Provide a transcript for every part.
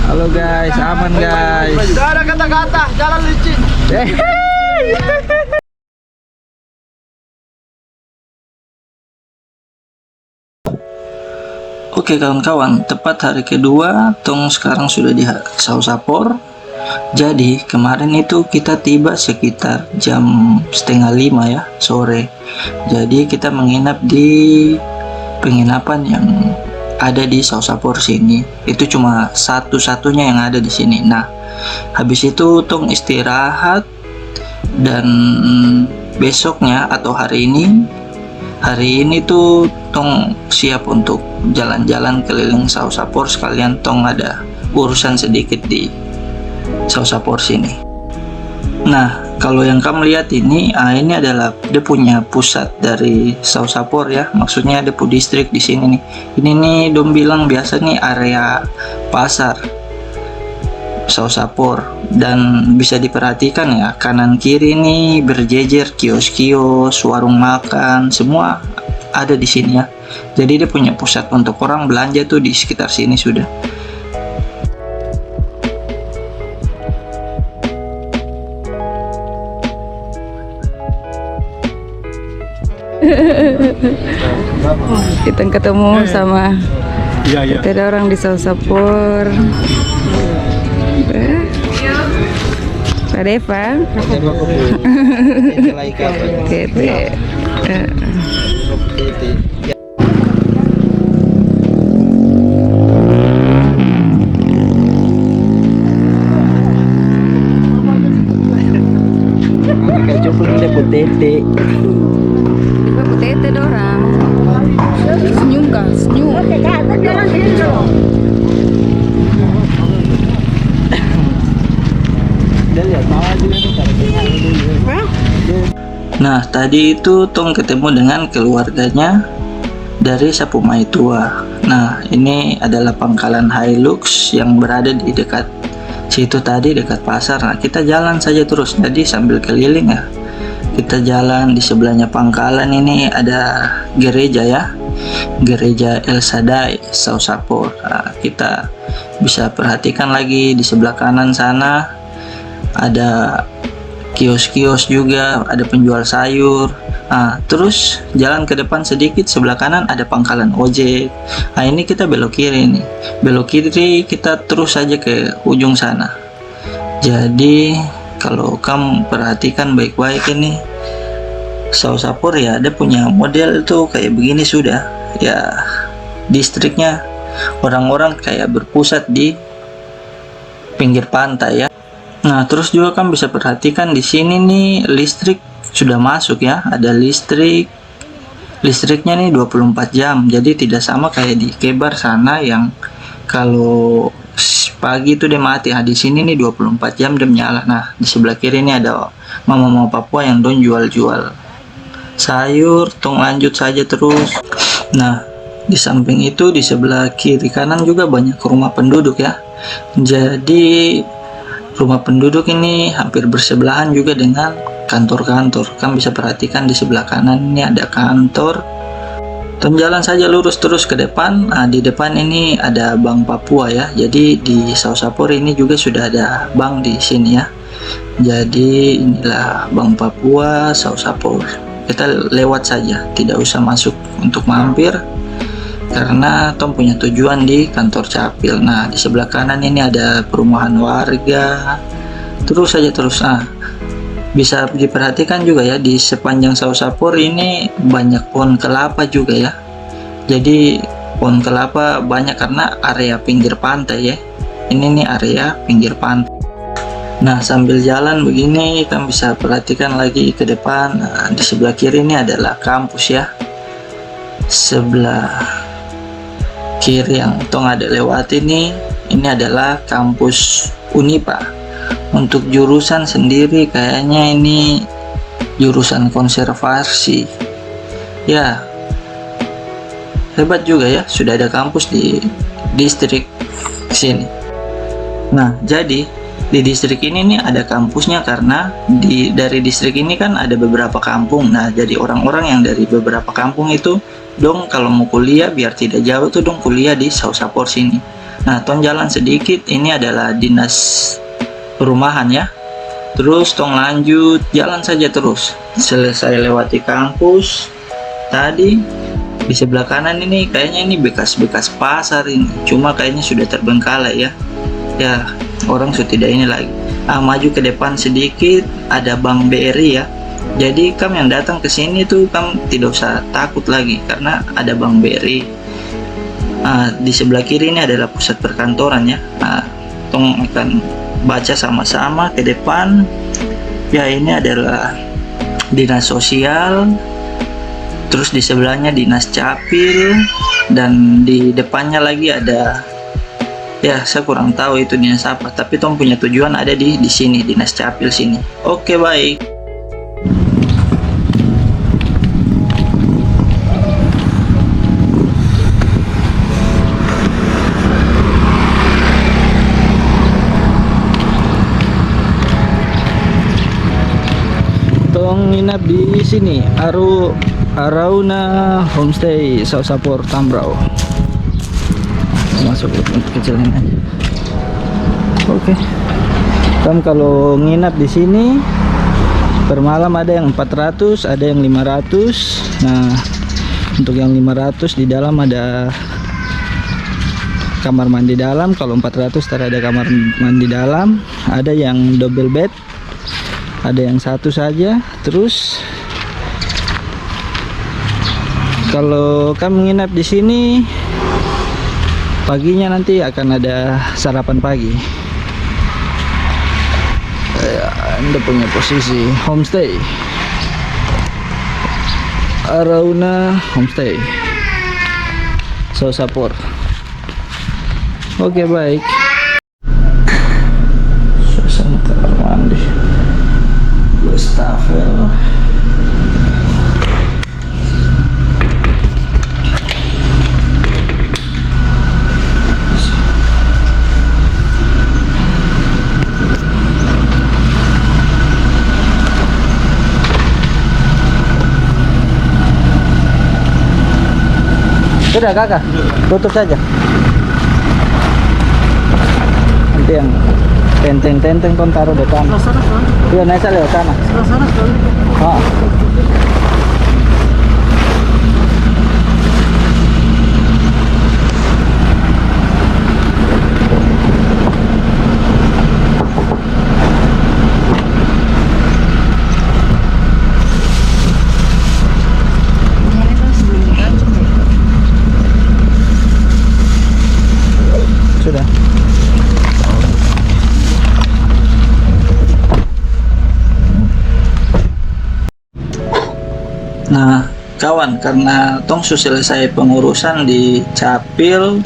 Halo guys, aman guys. Gak ada kata-kata, jalan licin. Oke kawan-kawan, tepat hari kedua, Tong sekarang sudah di Sausapor. Jadi kemarin itu kita tiba sekitar jam setengah 5 ya sore. Jadi kita menginap di penginapan yang ada di Sausapor sini. Itu cuma satu-satunya yang ada di sini. Nah, habis itu Tong istirahat dan besoknya atau hari ini tuh Tong siap untuk jalan-jalan keliling Sausapor, sekalian Tong ada urusan sedikit di Sausapor sini. Nah, kalau yang kamu lihat ini adalah dia punya pusat dari Sausapor ya, maksudnya ada distrik di sini nih. Ini nih dong bilang biasa nih area pasar Sausapor, dan bisa diperhatikan ya kanan kiri ini berjejer kios-kios, warung makan, semua ada di sini ya. Jadi dia punya pusat untuk orang belanja tuh di sekitar sini sudah. Kita ketemu sama ada orang di Sausapor. Pak Deva. Tete. Ibu tete dorang. Senyum kah? Senyum. Nah, tadi itu Tong ketemu dengan keluarganya dari Sapu Maitua. Nah, ini adalah pangkalan Hilux yang berada di dekat situ tadi, dekat pasar. Nah, kita jalan saja terus, jadi sambil keliling ya. Kita jalan, di sebelahnya pangkalan ini ada gereja ya, Gereja El Shaddai Sausapor. Nah, kita bisa perhatikan lagi di sebelah kanan sana ada kios-kios juga, ada penjual sayur. Nah, terus jalan ke depan sedikit, sebelah kanan ada pangkalan ojek. Nah, ini kita belok kiri nih, belok kiri kita terus saja ke ujung sana. Jadi kalau kamu perhatikan baik-baik ini Sausapor ya, dia punya model tuh kayak begini sudah ya. Distriknya orang-orang kayak berpusat di pinggir pantai ya. Nah, terus juga kan bisa perhatikan di sini nih listrik sudah masuk ya. Ada listriknya nih 24 jam. Jadi tidak sama kayak di Kebar sana yang kalau pagi itu dia mati. Nah, di sini nih 24 jam dia menyala. Nah, di sebelah kiri ini ada mama-mama Papua yang don jual-jual sayur. Tong lanjut saja terus. Nah, di samping itu di sebelah kiri kanan juga banyak rumah penduduk ya. Jadi rumah penduduk ini hampir bersebelahan juga dengan kantor-kantor. Kamu bisa perhatikan di sebelah kanan ini ada kantor. Dan jalan saja lurus terus ke depan. Nah, di depan ini ada Bank Papua ya. Jadi di Sausapor ini juga sudah ada bank di sini ya. Jadi inilah Bank Papua Sausapor. Kita lewat saja, tidak usah masuk untuk mampir karena Tom punya tujuan di kantor Capil. Nah, di sebelah kanan ini ada perumahan warga. Terus saja terus. Nah, bisa diperhatikan juga ya di sepanjang Sausapor ini banyak pohon kelapa juga ya. Jadi pohon kelapa banyak karena area pinggir pantai ya. Ini nih area pinggir pantai. Nah, sambil jalan begini kan bisa perhatikan lagi ke depan. Nah, di sebelah kiri ini adalah kampus ya. Sebelah kiri yang Tong ada lewat ini adalah kampus Unipa. Untuk jurusan sendiri kayaknya ini jurusan konservasi ya. Hebat juga ya, sudah ada kampus di distrik sini. Nah, jadi di distrik ini nih ada kampusnya karena dari distrik ini kan ada beberapa kampung. Nah, jadi orang-orang yang dari beberapa kampung itu dong kalau mau kuliah biar tidak jauh tuh dong kuliah di Sausapor sini. Nah, tong jalan sedikit, ini adalah dinas perumahan ya. Terus tong lanjut jalan saja terus. Selesai lewati kampus tadi, di sebelah kanan ini kayaknya ini bekas-bekas pasar ini. Cuma kayaknya sudah terbengkalai ya. Ya, orang sudah tidak ini lagi. Maju ke depan sedikit ada Bank BRI ya. Jadi kamu yang datang ke sini tuh kamu tidak usah takut lagi karena ada Bank BRI. Di sebelah kiri ini adalah pusat perkantoran ya. Tong akan baca sama-sama ke depan. Ya, ini adalah dinas sosial. Terus di sebelahnya dinas capil, dan di depannya lagi ada, ya saya kurang tahu itu dinas apa, tapi tong punya tujuan ada di sini, dinas capil sini. Oke, baik. Tong nginap di sini, Arauna Homestay Sausapur Tambrau. Masuk kecil ini aja. Oke. Kamu kalau nginap di sini per malam ada yang 400, ada yang 500. Nah, untuk yang 500 di dalam ada kamar mandi dalam. Kalau 400 ada kamar mandi dalam. Ada yang double bed, ada yang satu saja. Terus kalau kamu nginap di sini paginya nanti akan ada sarapan pagi. Anda punya posisi homestay Arauna Homestay Sausapur. Oke, baik. Suasana kamar mandi wastafel. Sudah kakak, tutup saja. Nanti yang tenteng-tenteng kon taruh di tanah. Iya, naik lewat tanah. Oh. Sudah. Nah, kawan, karena tong sudah selesai pengurusan di Capil,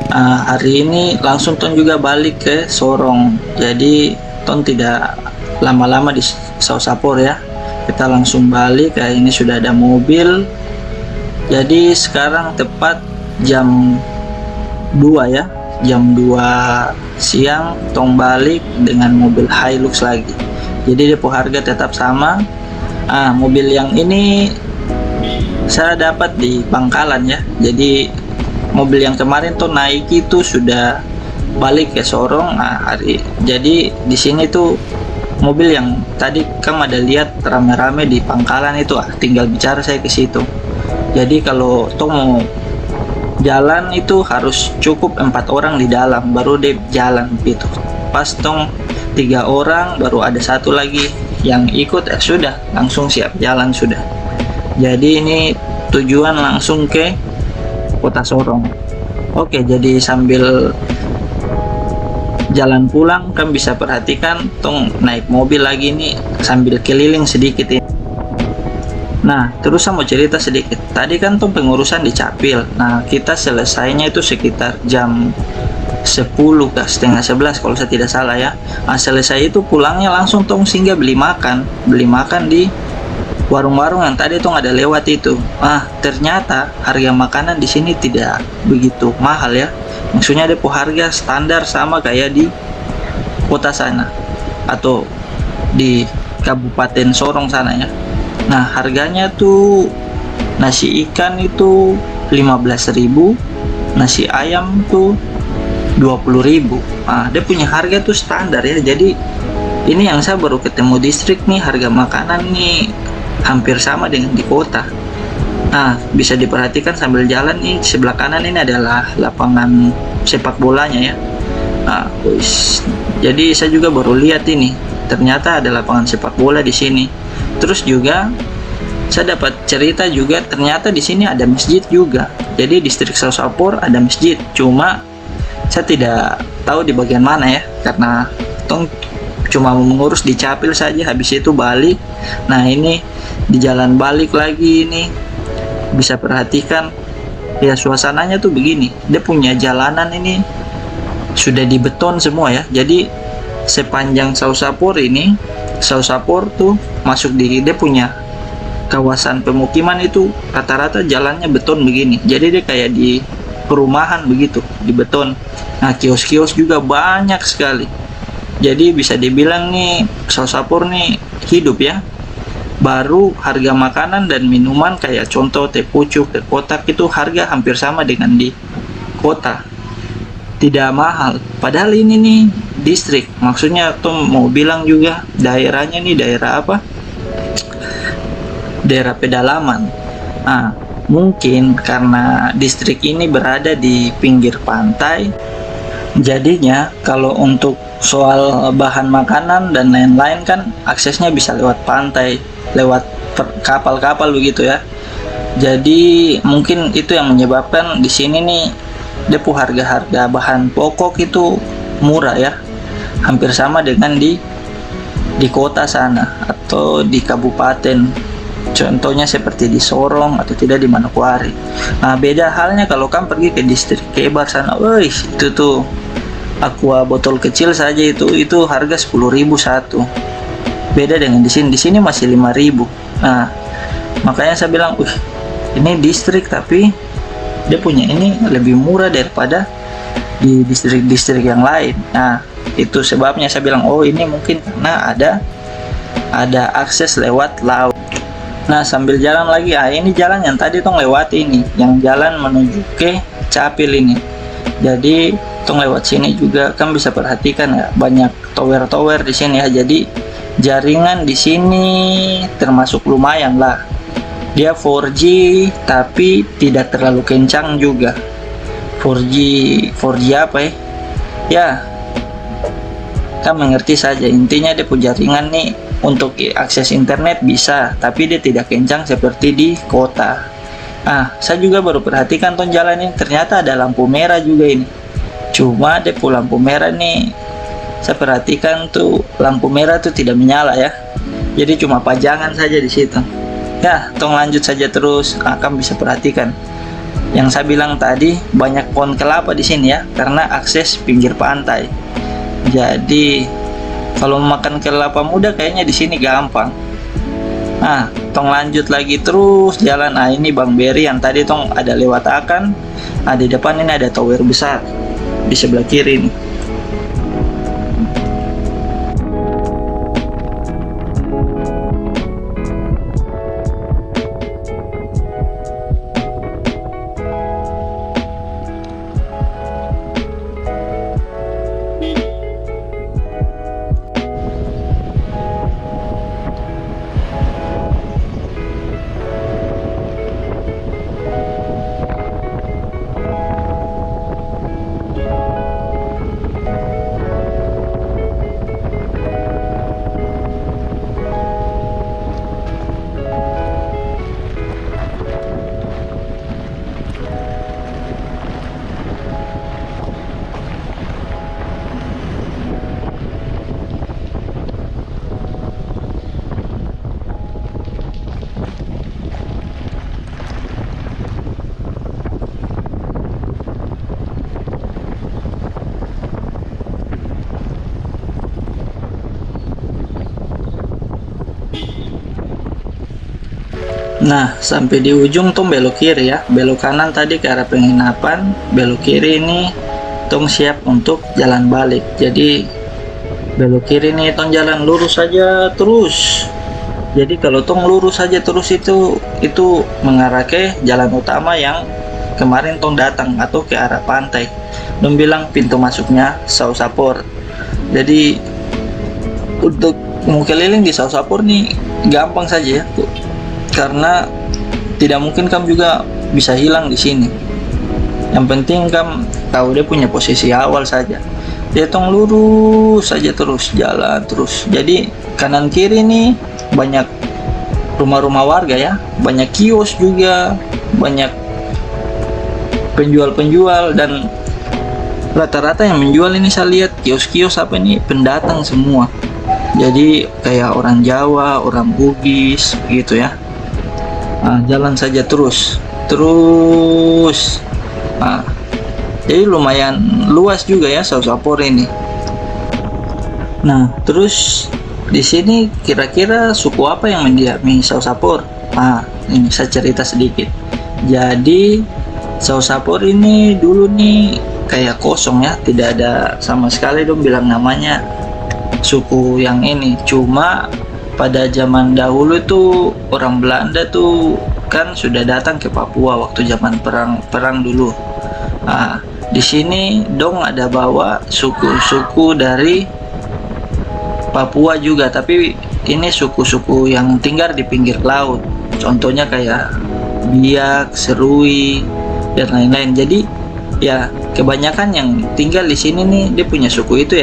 hari ini langsung tong juga balik ke Sorong. Jadi tong tidak lama-lama di Sausapur ya. Kita langsung balik. Ini sudah ada mobil. Jadi sekarang tepat jam 2 ya. Jam 2 siang tong balik dengan mobil Hilux lagi. Jadi depo harga tetap sama. Mobil yang ini saya dapat di pangkalan ya. Jadi mobil yang kemarin tuh naik itu sudah balik ke Sorong. Jadi di sini tuh mobil yang tadi kamu ada lihat rame-rame di pangkalan itu, tinggal bicara saya ke situ. Jadi kalau tong mau jalan itu harus cukup 4 orang di dalam baru dia jalan gitu. Pas tong 3 orang baru ada satu lagi yang ikut, sudah langsung siap jalan sudah. Jadi ini tujuan langsung ke Kota Sorong. Oke, jadi sambil jalan pulang kan bisa perhatikan tong naik mobil lagi nih sambil keliling sedikit ini. Nah, terus saya mau cerita sedikit. Tadi kan tuh pengurusan di Capil. Nah, kita selesainya itu sekitar jam 10 ke setengah 11 kalau saya tidak salah ya. Nah, selesai itu pulangnya langsung tong singgah beli makan di warung-warung yang tadi tuh ada lewat itu. Ternyata harga makanan di sini tidak begitu mahal ya. Maksudnya ada harga standar sama kayak di kota sana atau di Kabupaten Sorong sana ya. Nah, harganya tuh nasi ikan itu 15.000, nasi ayam tuh 20.000. Nah, dia punya harga tuh standar ya. Jadi ini yang saya baru ketemu distrik nih, harga makanan nih hampir sama dengan di kota. Nah, bisa diperhatikan sambil jalan nih, sebelah kanan ini adalah lapangan sepak bolanya ya. Nah, jadi saya juga baru lihat ini, ternyata ada lapangan sepak bola di sini. Terus juga saya dapat cerita juga, ternyata di sini ada masjid juga. Jadi distrik Sausapur ada masjid, cuma saya tidak tahu di bagian mana ya, karena tong cuma mengurus di Capil saja, habis itu balik. Nah, ini di jalan balik lagi ini bisa perhatikan ya, suasananya tuh begini. Dia punya jalanan ini sudah dibeton semua ya. Jadi sepanjang Sausapur ini, Sausapur tuh masuk di, dia punya kawasan pemukiman itu rata-rata jalannya beton begini. Jadi dia kayak di perumahan begitu, di beton. Nah, kios-kios juga banyak sekali. Jadi bisa dibilang nih Sausapur nih hidup ya. Baru harga makanan dan minuman kayak contoh teh pucuk, teh kotak itu harga hampir sama dengan di kota. Tidak mahal. Padahal ini nih distrik. Maksudnya tuh mau bilang juga daerahnya nih daerah apa? Daerah pedalaman. Nah, mungkin karena distrik ini berada di pinggir pantai, jadinya kalau untuk soal bahan makanan dan lain-lain kan aksesnya bisa lewat pantai, lewat kapal-kapal begitu ya. Jadi mungkin itu yang menyebabkan di sini nih depo harga-harga bahan pokok itu murah ya, hampir sama dengan di kota sana atau di kabupaten. Contohnya seperti di Sorong atau tidak di Manokwari. Nah, beda halnya kalau kamu pergi ke distrik Kebar sana. Wih, itu tuh aqua botol kecil saja itu harga 10.000 satu. Beda dengan di sini. Di sini masih 5.000. Nah, makanya saya bilang, ini distrik tapi dia punya ini lebih murah daripada di distrik-distrik yang lain. Nah, itu sebabnya saya bilang, oh ini mungkin karena ada akses lewat laut. Nah, sambil jalan lagi, ini jalan yang tadi tong lewati ini, yang jalan menuju ke Capil ini. Jadi tong lewat sini juga kan bisa perhatikan ya, banyak tower-tower di sini ya. Jadi jaringan di sini termasuk lumayan lah. Dia 4G tapi tidak terlalu kencang juga. 4G apa ya? Ya, kan mengerti saja. Intinya dia punya jaringan nih untuk akses internet bisa, tapi dia tidak kencang seperti di kota. Ah, saya juga baru perhatikan ton jalan ini, ternyata ada lampu merah juga ini. Cuma dia lampu merah nih, saya perhatikan tuh lampu merah tuh tidak menyala ya. Jadi cuma pajangan saja di situ. Ya, tong lanjut saja terus. Akan bisa perhatikan. Yang saya bilang tadi banyak pohon kelapa di sini ya, karena akses pinggir pantai. Jadi kalau makan kelapa muda kayaknya di sini gampang. Nah, tong lanjut lagi terus jalan. Nah, ini Bang Beri yang tadi tong ada lewat akan. Nah, di depan ini ada tower besar di sebelah kiri nih. Nah, sampai di ujung tong belok kiri ya. Belok kanan tadi ke arah penginapan, belok kiri ini tong siap untuk jalan balik. Jadi belok kiri nih tong jalan lurus saja terus. Jadi kalau tong lurus saja terus itu mengarah ke jalan utama yang kemarin tong datang atau ke arah pantai. dong bilang pintu masuknya Sausapor. Jadi untuk mau keliling di Sausapor nih gampang saja ya, karena tidak mungkin kamu juga bisa hilang di sini. Yang penting kamu tahu dia punya posisi awal saja. Dia tong lurus saja terus jalan terus. Jadi kanan kiri nih banyak rumah-rumah warga ya, banyak kios juga, banyak penjual-penjual, dan rata-rata yang menjual ini saya lihat kios-kios apa ini pendatang semua. Jadi kayak orang Jawa, orang Bugis gitu ya. Nah, jalan saja terus. Nah, jadi lumayan luas juga ya Sausapor ini. Nah, terus di sini kira-kira suku apa yang mendiami Sausapor? Nah, ini saya cerita sedikit. Jadi Sausapor ini dulu nih kayak kosong ya, tidak ada sama sekali dong bilang namanya suku yang ini. Cuma pada zaman dahulu itu orang Belanda tuh kan sudah datang ke Papua waktu zaman perang dulu. Nah, di sini dong ada bawa suku-suku dari Papua juga, tapi ini suku-suku yang tinggal di pinggir laut. Contohnya kayak Biak, Serui, dan lain-lain. Jadi ya kebanyakan yang tinggal di sini nih dia punya suku itu,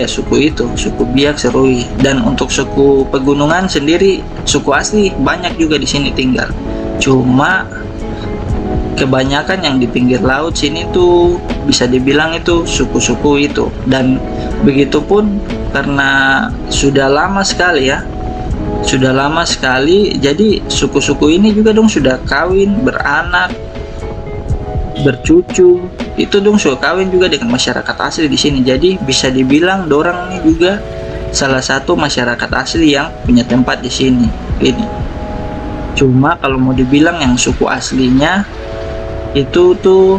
suku Biak, Serui. Dan untuk suku pegunungan sendiri, suku asli banyak juga di sini tinggal. Cuma kebanyakan yang di pinggir laut sini tuh bisa dibilang itu suku-suku itu. Dan begitupun karena sudah lama sekali ya, jadi suku-suku ini juga dong sudah kawin, beranak, bercucu, itu dong sudah kawin juga dengan masyarakat asli di sini. Jadi bisa dibilang dorang ini juga salah satu masyarakat asli yang punya tempat di sini ini. Cuma kalau mau dibilang yang suku aslinya itu tuh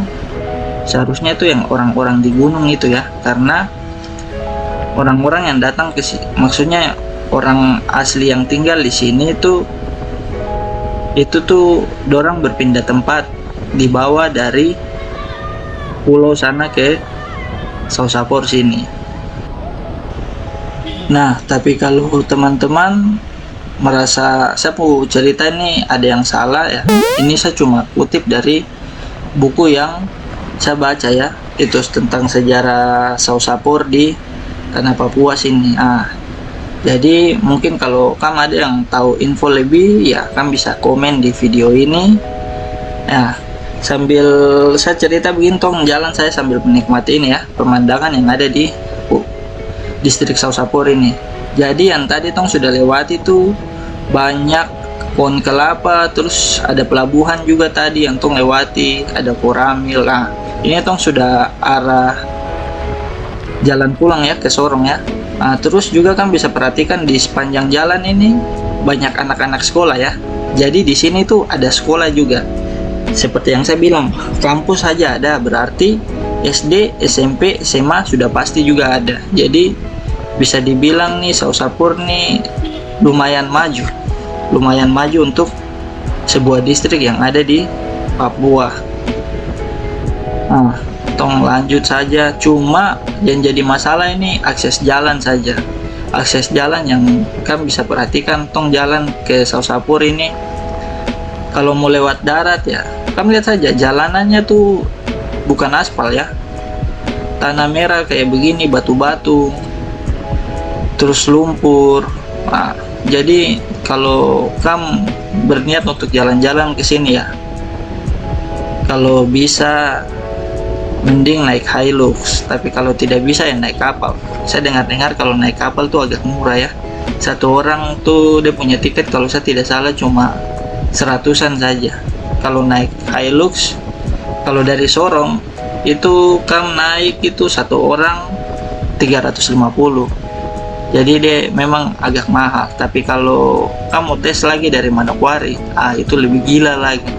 seharusnya itu yang orang-orang di gunung itu ya, karena orang-orang yang datang ke sini, maksudnya orang asli yang tinggal di sini itu tuh dorang berpindah tempat, dibawa dari pulau sana ke Sausapor sini. Nah, tapi kalau teman-teman merasa saya mau cerita ini ada yang salah ya, ini saya cuma kutip dari buku yang saya baca ya, itu tentang sejarah Sausapor di tanah Papua sini. Jadi mungkin kalau kamu ada yang tahu info lebih ya, kamu bisa komen di video ini ya. Sambil saya cerita begini tong jalan saya sambil menikmati ini ya, pemandangan yang ada di distrik Sausapor ini. Jadi yang tadi tong sudah lewati tuh banyak pohon kelapa, terus ada pelabuhan juga tadi yang tong lewati, ada Koramil. Nah, ini tong sudah arah jalan pulang ya ke Sorong ya. Nah, terus juga kan bisa perhatikan di sepanjang jalan ini banyak anak-anak sekolah ya. Jadi di sini tuh ada sekolah juga. Seperti yang saya bilang, kampus saja ada, berarti SD, SMP, SMA sudah pasti juga ada. Jadi bisa dibilang nih Sausapor nih lumayan maju untuk sebuah distrik yang ada di Papua. Nah, tong lanjut saja. Cuma yang jadi masalah ini akses jalan saja. Akses jalan yang kan bisa perhatikan tong jalan ke Sausapor ini, kalau mau lewat darat ya, kamu lihat saja jalanannya tuh bukan aspal ya, tanah merah kayak begini, batu-batu, terus lumpur. Nah, jadi kalau kamu berniat untuk jalan-jalan ke sini ya, kalau bisa mending naik Hilux, tapi kalau tidak bisa ya naik kapal. Saya dengar-dengar kalau naik kapal tuh agak murah ya, satu orang tuh dia punya tiket kalau saya tidak salah cuma 100-an saja. Kalau naik Hilux, kalau dari Sorong itu kamu naik itu satu orang 350. Jadi dia memang agak mahal. Tapi kalau kamu tes lagi dari Manokwari, itu lebih gila lagi.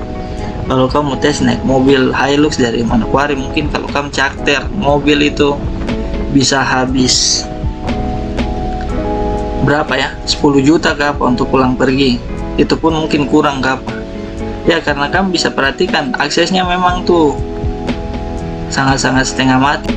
Kalau kamu tes naik mobil Hilux dari Manokwari, mungkin kalau kamu charter mobil itu bisa habis berapa ya, 10 juta ke apa untuk pulang pergi. Itu pun mungkin kurang ke apa ya, karena kamu bisa perhatikan aksesnya memang tuh sangat-sangat setengah mati.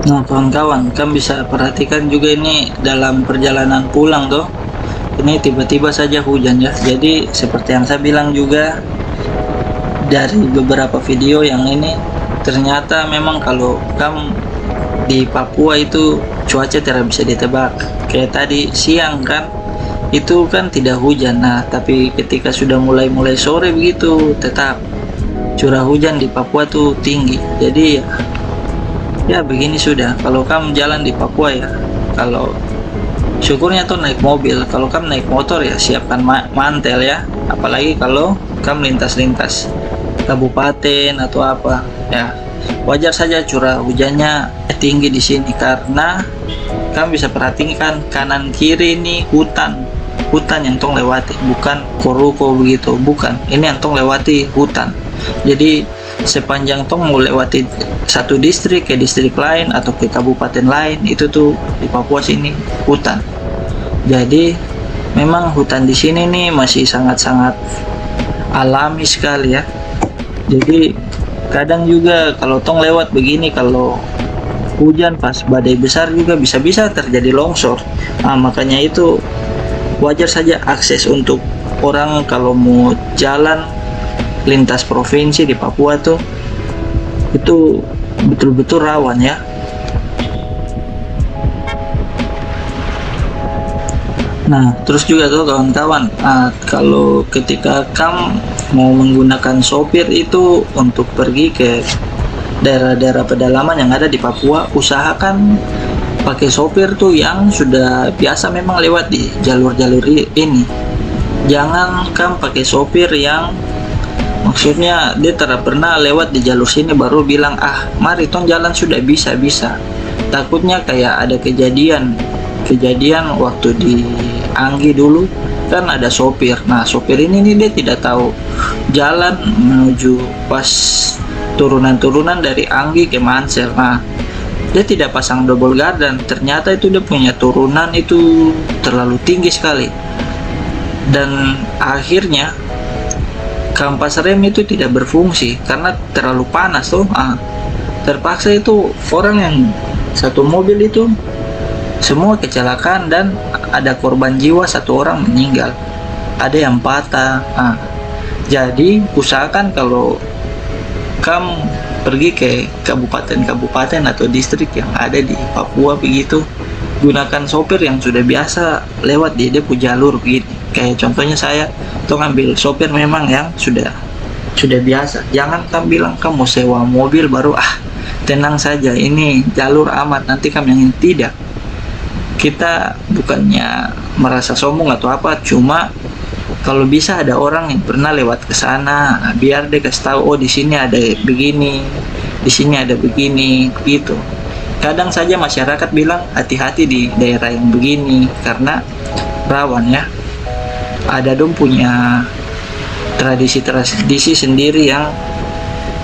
Nah kawan-kawan, kan bisa perhatikan juga ini dalam perjalanan pulang tuh. Ini tiba-tiba saja hujan ya. Jadi seperti yang saya bilang juga dari beberapa video yang ini, ternyata memang kalau kamu di Papua itu cuaca tidak bisa ditebak. Kayak tadi siang kan, itu kan tidak hujan. Nah, tapi ketika sudah mulai sore begitu, tetap curah hujan di Papua tuh tinggi. Jadi ya begini sudah. Kalau kamu jalan di Papua ya, kalau syukurnya tuh naik mobil. Kalau kamu naik motor ya siapkan mantel ya. Apalagi kalau kamu lintas-lintas kabupaten atau apa ya, wajar saja curah hujannya tinggi di sini karena kamu bisa perhatikan kanan kiri ini hutan yang tong lewati, bukan koruko begitu, bukan, ini yang tong lewati hutan. Jadi sepanjang tong mau lewati satu distrik ke distrik lain atau ke kabupaten lain, itu tuh di Papua sini hutan. Jadi memang hutan di sini nih masih sangat-sangat alami sekali ya. Jadi kadang juga kalau tong lewat begini, kalau hujan pas badai besar juga bisa-bisa terjadi longsor. Nah, makanya itu wajar saja akses untuk orang kalau mau jalan lintas provinsi di Papua tuh itu betul-betul rawan ya. Nah, terus juga tuh kawan-kawan, kalau ketika kamu mau menggunakan sopir itu untuk pergi ke daerah-daerah pedalaman yang ada di Papua, usahakan pakai sopir tuh yang sudah biasa memang lewat di jalur-jalur ini. Jangan kamu pakai sopir yang maksudnya dia tidak pernah lewat di jalur sini baru bilang mari tong jalan sudah bisa. Takutnya kayak ada kejadian waktu di Anggi dulu kan ada sopir. Nah, sopir ini nih dia tidak tahu jalan menuju pas turunan-turunan dari Anggi ke Mansel. Nah, dia tidak pasang double guard dan ternyata itu dia punya turunan itu terlalu tinggi sekali. Dan akhirnya kampas rem itu tidak berfungsi karena terlalu panas tuh. Terpaksa itu orang yang satu mobil itu semua kecelakaan dan ada korban jiwa, satu orang meninggal, ada yang patah. Jadi usahakan kalau kamu pergi ke kabupaten atau distrik yang ada di Papua begitu, gunakan sopir yang sudah biasa lewat di dia jalur begini. Kayak contohnya saya tuh ngambil sopir memang yang sudah biasa. Jangan kamu bilang kamu sewa mobil baru tenang saja ini jalur aman, nanti kamu yang tidak. Kita bukannya merasa sombong atau apa, cuma kalau bisa ada orang yang pernah lewat ke sana, biar dia kasih tahu, oh di sini ada begini, di sini ada begini, gitu. Kadang saja masyarakat bilang hati-hati di daerah yang begini karena rawan ya. Ada dong punya tradisi sendiri yang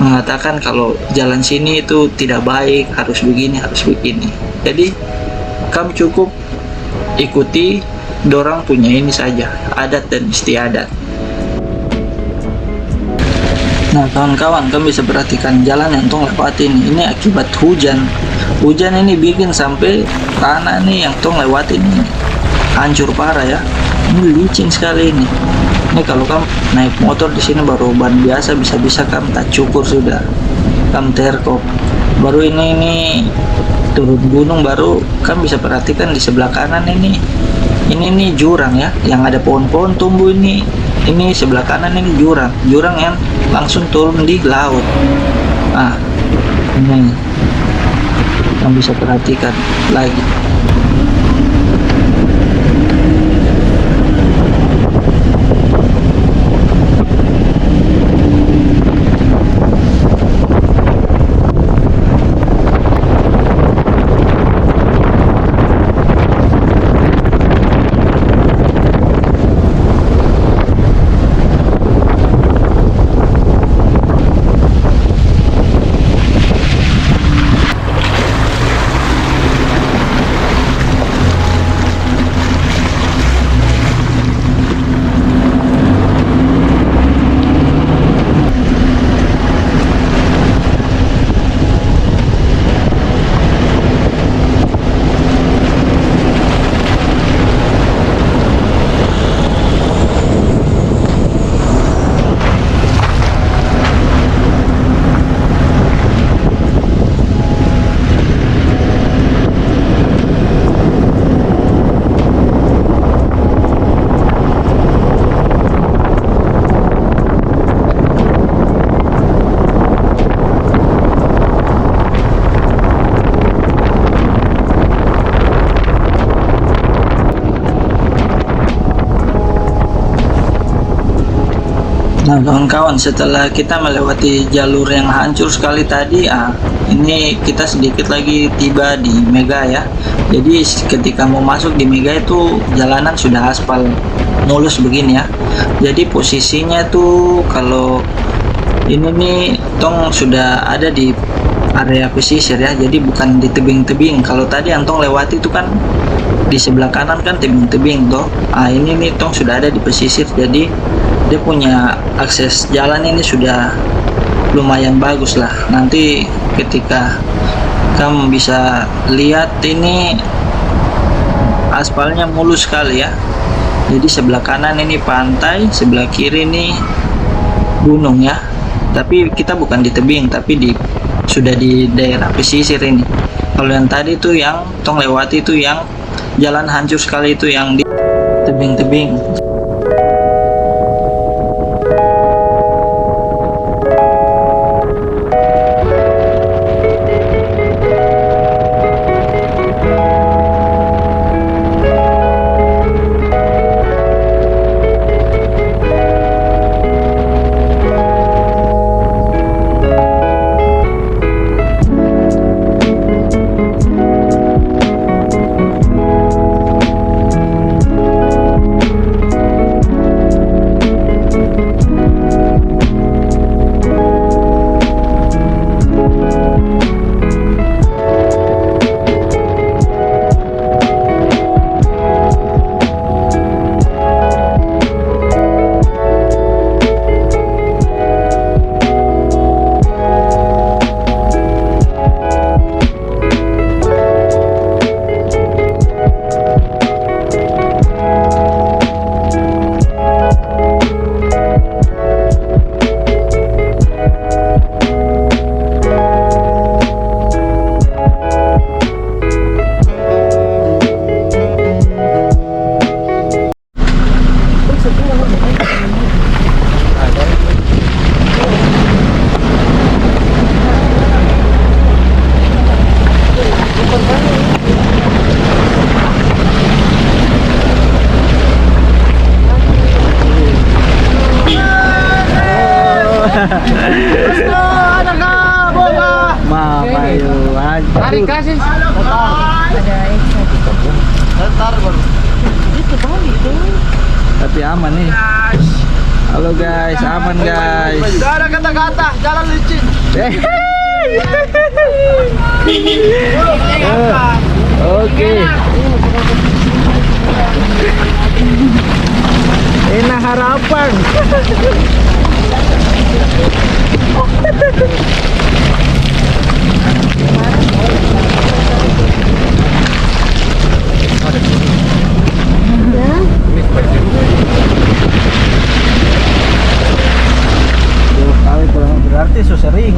mengatakan kalau jalan sini itu tidak baik, harus begini, harus begini. Jadi kamu cukup ikuti dorang punya ini saja, adat dan istiadat. Nah kawan-kawan, kamu bisa perhatikan jalan yang tong lewatin ini akibat hujan. Hujan ini bikin sampai tanah nih yang tong lewatin ini hancur parah ya. Ini licin sekali ini. Ini kalau kamu naik motor di sini baru ban biasa bisa-bisa kamu tak cukur sudah, kamu terkop. Baru ini turun gunung baru kamu bisa perhatikan di sebelah kanan ini nih jurang ya, yang ada pohon-pohon tumbuh ini sebelah kanan ini jurang yang langsung turun di laut. Ini kamu bisa perhatikan lagi. Kawan-kawan, setelah kita melewati jalur yang hancur sekali tadi, ini kita sedikit lagi tiba di Mega ya. Jadi ketika mau masuk di Mega itu jalanan sudah aspal mulus begini ya. Jadi posisinya tuh kalau ini nih tong sudah ada di area pesisir ya, jadi bukan di tebing-tebing. Kalau tadi Antong lewati itu kan di sebelah kanan kan tebing-tebing toh. Ini nih tong sudah ada di pesisir, jadi dia punya akses jalan ini sudah lumayan bagus lah. Nanti ketika kamu bisa lihat ini aspalnya mulus sekali ya. Jadi sebelah kanan ini pantai, sebelah kiri ini gunung ya. Tapi kita bukan di tebing, tapi sudah di daerah pesisir ini. Kalau yang tadi tuh yang tong lewati itu yang jalan hancur sekali, itu yang di tebing-tebing. Ada ka, bola. Mapayo Tarik kasih. Ntar baru. tapi aman nih. Halo guys, aman guys. Gak ada kata-kata, jalan licin. Oke. Enak harapan. Berarti susah sering